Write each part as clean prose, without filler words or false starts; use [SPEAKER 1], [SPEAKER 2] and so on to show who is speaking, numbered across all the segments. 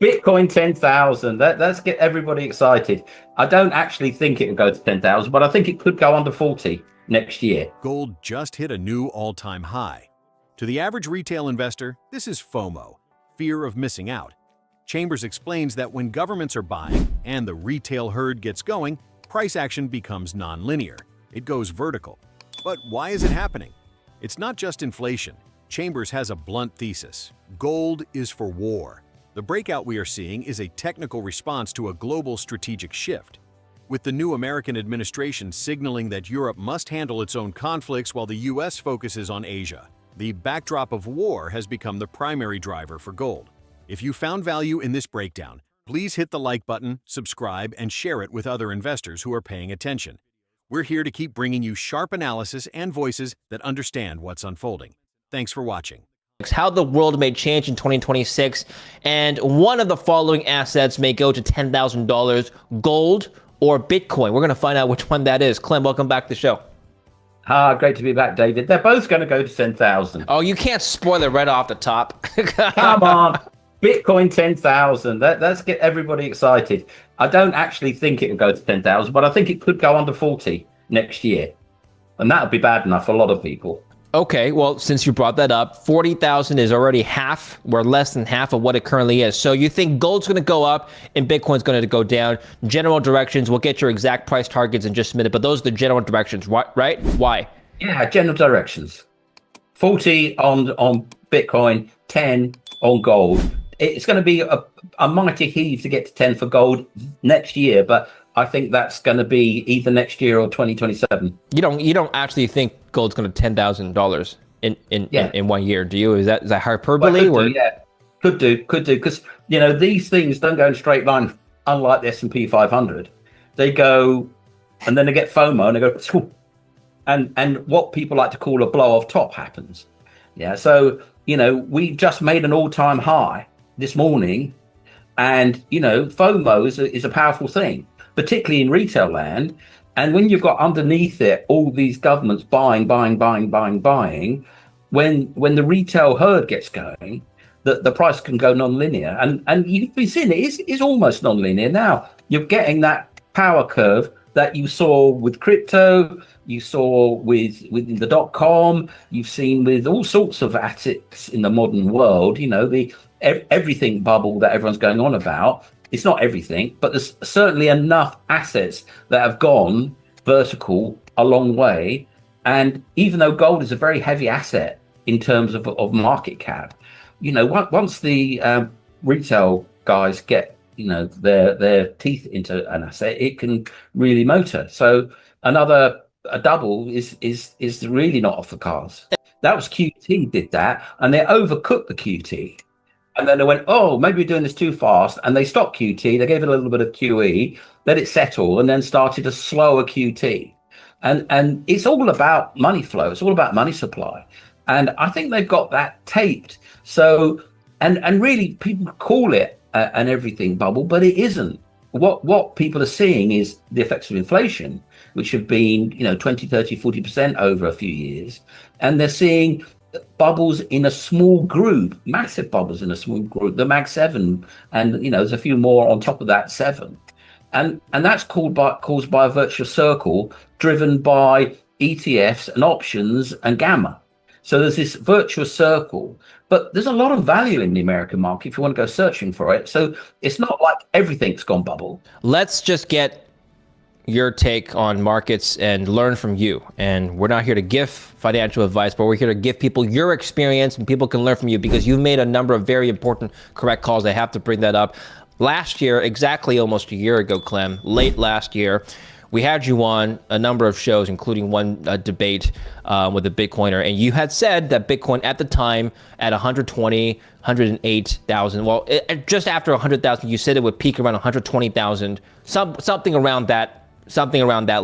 [SPEAKER 1] Bitcoin 10,000. That's get everybody excited. I don't actually think it will go to 10,000, but I think it could go under 40 next year.
[SPEAKER 2] Gold just hit a new all-time high. To the average retail investor, this is FOMO, fear of missing out. Chambers explains that when governments are buying and the retail herd gets going, price action becomes non-linear. It goes vertical. But why is it happening? It's not just inflation. Chambers has a blunt thesis. Gold is for war. The breakout we are seeing is a technical response to a global strategic shift. With the new American administration signaling that Europe must handle its own conflicts while the US focuses on Asia, the backdrop of war has become the primary driver for gold. If you found value in this breakdown, please hit the like button, subscribe, and share it with other investors who are paying attention. We're here to keep bringing you sharp analysis and voices that understand what's unfolding. Thanks for watching.
[SPEAKER 3] How the world may change in 2026, and one of the following assets may go to $10,000, gold or Bitcoin. We're going to find out which one that is. Clem, welcome back to the show.
[SPEAKER 1] Great to be back, David. They're both going to go to 10,000.
[SPEAKER 3] Oh, you can't spoil it right off the top.
[SPEAKER 1] Come on. Bitcoin 10,000. That's get everybody excited. I don't actually think it will go to 10,000, but I think it could go under 40 next year. And that would be bad enough for a lot of people.
[SPEAKER 3] Okay, well, since you brought that up, 40,000 is already half, or less than half of what it currently is. So you think gold's going to go up and Bitcoin's going to go down. General directions, we'll get your exact price targets in just a minute, but those are the general directions, right? Why?
[SPEAKER 1] Yeah, general directions. 40 on Bitcoin, 10 on gold. It's going to be a mighty heave to get to 10 for gold next year, but I think that's going to be either next year or 2027. You
[SPEAKER 3] don't actually think gold's going to $10,000 in 1 year, do you? Is that hyperbole?
[SPEAKER 1] Well, could do, because these things don't go in a straight line, unlike the S&P 500. They go, and then they get FOMO, and they go, Phew, and what people like to call a blow off top happens. Yeah, so we just made an all-time high this morning, and FOMO is a powerful thing, particularly in retail land. And when you've got underneath it all these governments buying, when the retail herd gets going, the price can go non-linear. And you've been seeing it is almost non-linear now. You're getting that power curve that you saw with crypto, you saw with the .com, you've seen with all sorts of assets in the modern world. The everything bubble that everyone's going on about. It's not everything, but there's certainly enough assets that have gone vertical a long way. And even though gold is a very heavy asset in terms of market cap, once the retail guys get their teeth into an asset, it can really motor. So a double is really not off the cards. That was QT did that, and they overcooked the QT. And then they went, oh, maybe we're doing this too fast. And they stopped QT. They gave it a little bit of QE, let it settle, and then started a slower QT. And it's all about money flow. It's all about money supply. And I think they've got that taped. So, and really, people call it an everything bubble, but it isn't. What people are seeing is the effects of inflation, which have been, 20, 30, 40% over a few years. And they're seeing bubbles in a small group, massive bubbles in a small group, the Mag 7, and there's a few more on top of that 7, and that's caused by a virtuous circle driven by ETFs and options and gamma. So there's this virtuous circle, but there's a lot of value in the American market if you want to go searching for it. So it's not like everything's gone bubble.
[SPEAKER 3] Let's just get your take on markets and learn from you. And we're not here to give financial advice, but we're here to give people your experience, and people can learn from you because you've made a number of very important, correct calls. I have to bring that up. Last year, exactly almost a year ago, Clem, late last year, we had you on a number of shows, including one debate with a Bitcoiner, and you had said that Bitcoin at the time at 120, 108,000, well, just after 100,000, you said it would peak around 120,000, something around that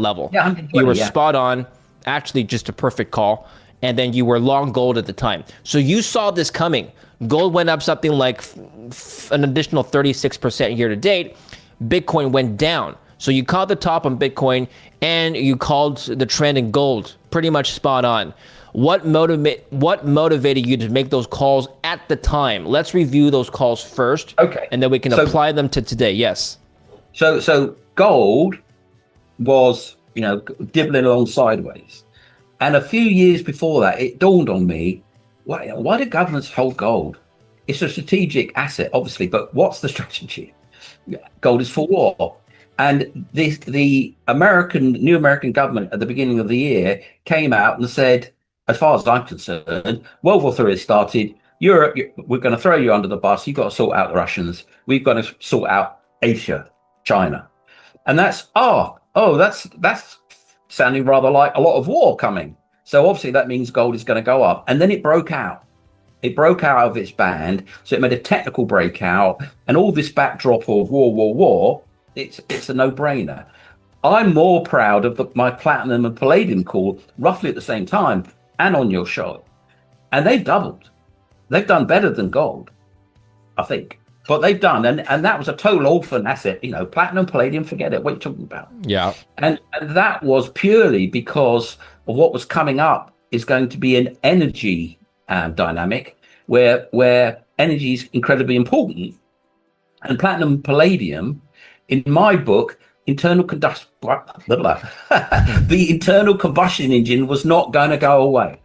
[SPEAKER 3] level.
[SPEAKER 1] Yeah,
[SPEAKER 3] you were spot on, actually just a perfect call. And then you were long gold at the time. So you saw this coming. Gold went up something like an additional 36% year to date. Bitcoin went down. So you called the top on Bitcoin and you called the trend in gold pretty much spot on. What motivated you to make those calls at the time? Let's review those calls first.
[SPEAKER 1] Okay.
[SPEAKER 3] And then we can apply them to today. Yes.
[SPEAKER 1] So gold was, dibbling along sideways. And a few years before that, it dawned on me, why do governments hold gold? It's a strategic asset, obviously, but what's the strategy? Gold is for war. And the new American government at the beginning of the year came out and said, as far as I'm concerned, World War III has started. Europe, we're going to throw you under the bus. You've got to sort out the Russians. We've got to sort out Asia, China. And that's sounding rather like a lot of war coming. So obviously that means gold is going to go up. And then it broke out. It broke out of its band. So it made a technical breakout. And all this backdrop of war, it's a no-brainer. I'm more proud of my platinum and palladium call roughly at the same time and on your show. And they've doubled. They've done better than gold, I think. But they've done, and that was a total orphan asset. Platinum, palladium, forget it. What are you talking about?
[SPEAKER 3] Yeah.
[SPEAKER 1] And that was purely because of what was coming up is going to be an energy dynamic where energy is incredibly important. And platinum and palladium, in my book, the internal combustion engine was not going to go away.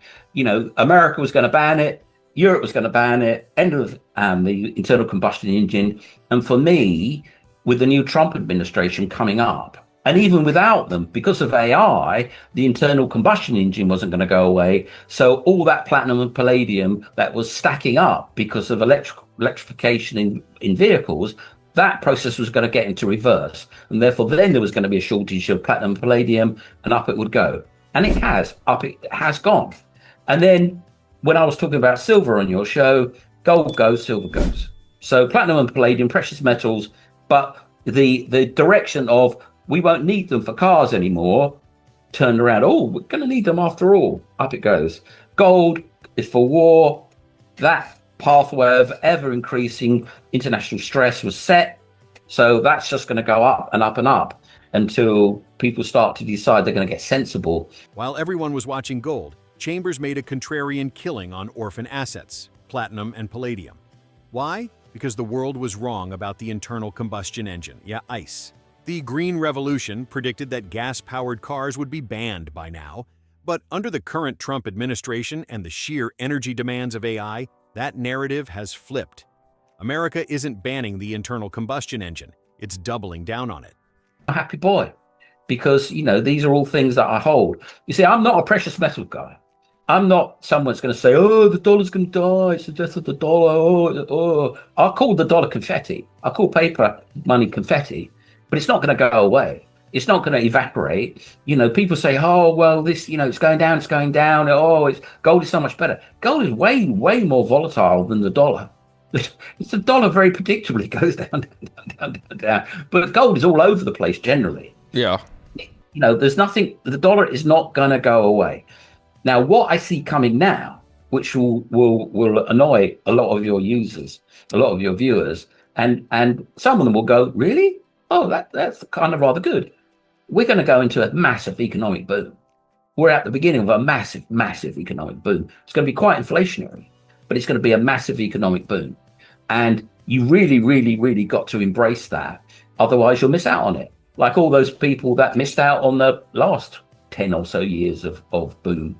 [SPEAKER 1] America was going to ban it. Europe was going to ban it, end of the internal combustion engine. And for me, with the new Trump administration coming up, and even without them, because of AI, the internal combustion engine wasn't going to go away. So all that platinum and palladium that was stacking up because of electrification in vehicles, that process was going to get into reverse. And therefore, then there was going to be a shortage of platinum and palladium, and up it would go. And it has gone. And then when I was talking about silver on your show, gold goes, silver goes. So platinum and palladium, precious metals, but the direction of we won't need them for cars anymore turned around. Oh, we're going to need them after all. Up it goes. Gold is for war. That pathway of ever increasing international stress was set. So that's just going to go up and up and up until people start to decide they're going to get sensible.
[SPEAKER 2] While everyone was watching gold, Chambers made a contrarian killing on orphan assets, platinum and palladium. Why? Because the world was wrong about the internal combustion engine, ICE. The Green Revolution predicted that gas-powered cars would be banned by now, but under the current Trump administration and the sheer energy demands of AI, that narrative has flipped. America isn't banning the internal combustion engine, it's doubling down on it.
[SPEAKER 1] A happy boy, because, these are all things that I hold. You see, I'm not a precious metal guy. I'm not someone that's going to say, oh, the dollar's going to die. It's the death of the dollar. Oh. I'll call the dollar confetti. I'll call paper money confetti, but it's not going to go away. It's not going to evaporate. People say, oh, well, this, it's going down, it's going down. Oh, gold is so much better. Gold is way, way more volatile than the dollar. It's the dollar very predictably goes down. But gold is all over the place generally.
[SPEAKER 3] Yeah.
[SPEAKER 1] There's nothing, the dollar is not going to go away. Now, what I see coming now, which will annoy a lot of your users, a lot of your viewers, and some of them will go, really? Oh, that's kind of rather good. We're going to go into a massive economic boom. We're at the beginning of a massive, massive economic boom. It's going to be quite inflationary, but it's going to be a massive economic boom. And you really, really, really got to embrace that. Otherwise, you'll miss out on it. Like all those people that missed out on the last 10 or so years of boom.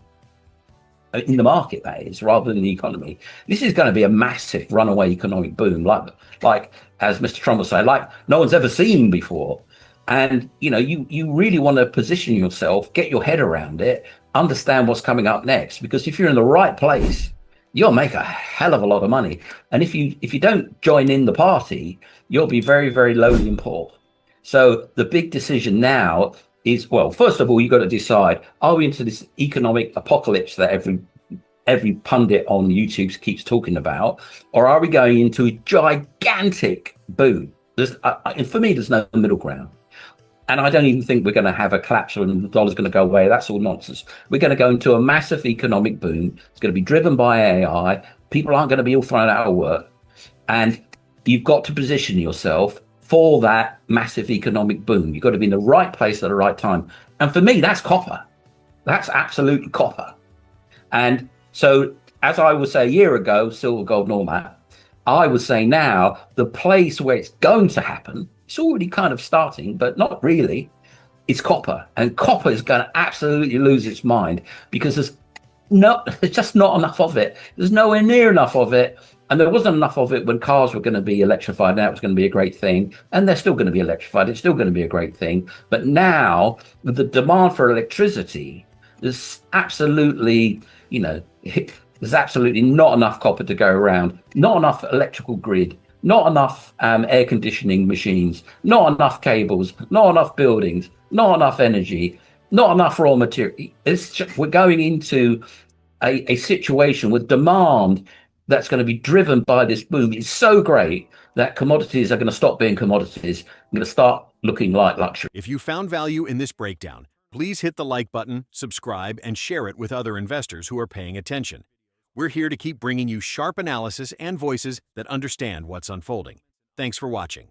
[SPEAKER 1] In the market, that is, rather than the economy. This is going to be a massive runaway economic boom, like as Mr. Trump will say, like no one's ever seen before. And you really want to position yourself, get your head around it, understand what's coming up next. Because if you're in the right place, you'll make a hell of a lot of money. And if you don't join in the party, you'll be very, very lowly and poor. So the big decision now is, well, first of all, you've got to decide, are we into this economic apocalypse that every pundit on YouTube keeps talking about, or are we going into a gigantic boom? For me, there's no middle ground. And I don't even think we're going to have a collapse and the dollar's going to go away. That's all nonsense. We're going to go into a massive economic boom. It's going to be driven by AI. People aren't going to be all thrown out of work. And you've got to position yourself for that massive economic boom. You've got to be in the right place at the right time. And for me, that's copper. That's absolutely copper. And so, as I would say a year ago, silver, gold, and all that, I would say now the place where it's going to happen, it's already kind of starting, but not really, is copper. And copper is going to absolutely lose its mind because there's just not enough of it. There's nowhere near enough of it. And there wasn't enough of it when cars were going to be electrified. Now it's going to be a great thing. And they're still going to be electrified. It's still going to be a great thing. But now, with the demand for electricity, there's absolutely, there's absolutely not enough copper to go around, not enough electrical grid, not enough air conditioning machines, not enough cables, not enough buildings, not enough energy, not enough raw material. We're going into a situation with demand that's going to be driven by this boom. It's so great that commodities are going to stop being commodities and going to start looking like luxury.
[SPEAKER 2] If you found value in this breakdown, please hit the like button, subscribe, and share it with other investors who are paying attention. We're here to keep bringing you sharp analysis and voices that understand what's unfolding. Thanks for watching.